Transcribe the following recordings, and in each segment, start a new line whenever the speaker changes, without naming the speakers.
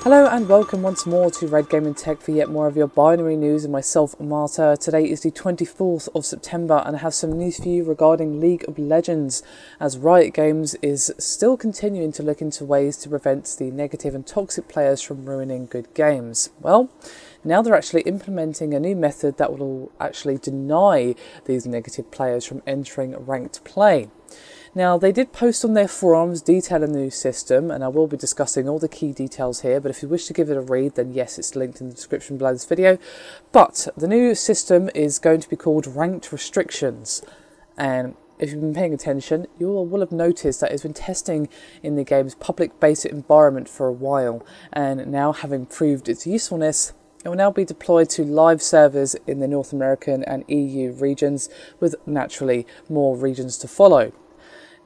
Hello and welcome once more to Red Gaming Tech for yet more of your binary news and myself, Marta. Today is the 24th of September and I have some news for you regarding League of Legends, as Riot Games is still continuing to look into ways to prevent the negative and toxic players from ruining good games. Well, now they're actually implementing a new method that will actually deny these negative players from entering ranked play. Now, they did post on their forums detailing the new system, and I will be discussing all the key details here, but if you wish to give it a read, then yes, it's linked in the description below this video. But the new system is going to be called Ranked Restrictions, and if you've been paying attention, you will have noticed that it's been testing in the game's public beta environment for a while, and now having proved its usefulness, it will now be deployed to live servers in the North American and EU regions, with naturally more regions to follow.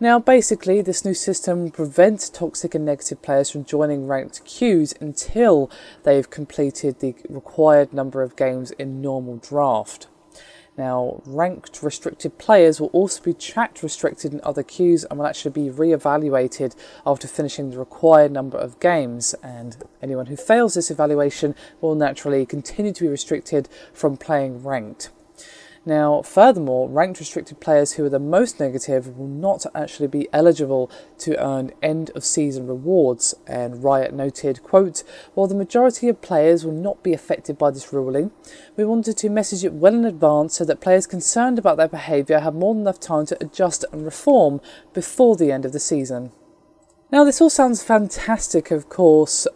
Now, basically, this new system prevents toxic and negative players from joining ranked queues until they've completed the required number of games in normal draft. Now, ranked restricted players will also be tracked restricted in other queues and will actually be re-evaluated after finishing the required number of games, and anyone who fails this evaluation will naturally continue to be restricted from playing ranked. Now, furthermore, ranked restricted players who are the most negative will not actually be eligible to earn end-of-season rewards, and Riot noted, quote, "While the majority of players will not be affected by this ruling, we wanted to message it well in advance so that players concerned about their behaviour have more than enough time to adjust and reform before the end of the season." Now, this all sounds fantastic, of course.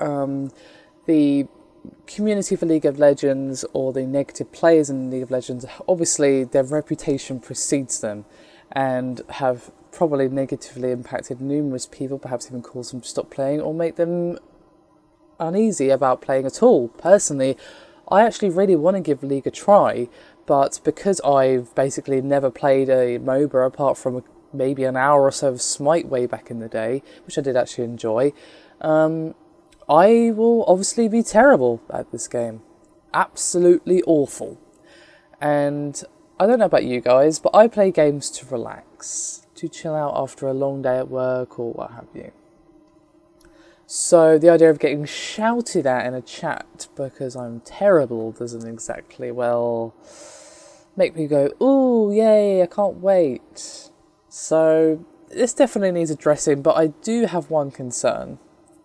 The community for League of Legends, or the negative players in League of Legends, obviously their reputation precedes them and have probably negatively impacted numerous people, perhaps even caused them to stop playing or make them uneasy about playing at all. Personally, I actually really want to give League a try, but because I've basically never played a MOBA apart from maybe an hour or so of Smite way back in the day, which I did actually enjoy, I will obviously be terrible at this game. Absolutely awful. And I don't know about you guys, but I play games to relax, to chill out after a long day at work or what have you. So the idea of getting shouted at in a chat because I'm terrible doesn't exactly, well, make me go, ooh, yay, I can't wait. So this definitely needs addressing, but I do have one concern.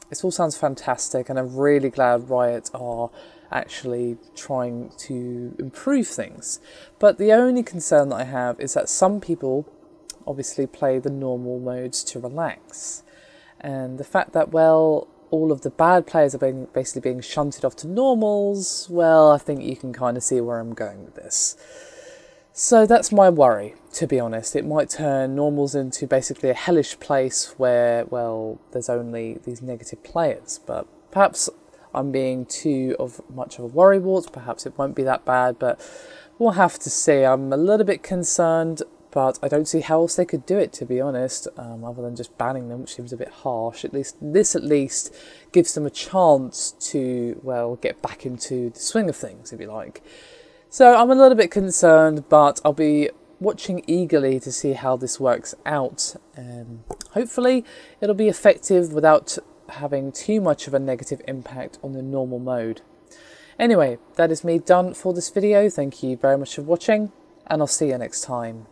This all sounds fantastic, and I'm really glad Riot are actually trying to improve things. But the only concern that I have is that some people obviously play the normal modes to relax. And the fact that, well, all of the bad players are basically being shunted off to normals, well, I think you can kind of see where I'm going with this. So that's my worry, to be honest. It might turn normals into basically a hellish place where, well, there's only these negative players. But perhaps I'm being too much of a worrywart. Perhaps it won't be that bad, but we'll have to see. I'm a little bit concerned, but I don't see how else they could do it, to be honest, other than just banning them, which seems a bit harsh. At least gives them a chance to, well, get back into the swing of things, if you like. So I'm a little bit concerned, but I'll be watching eagerly to see how this works out. Hopefully it'll be effective without having too much of a negative impact on the normal mode. Anyway, that is me done for this video. Thank you very much for watching, and I'll see you next time.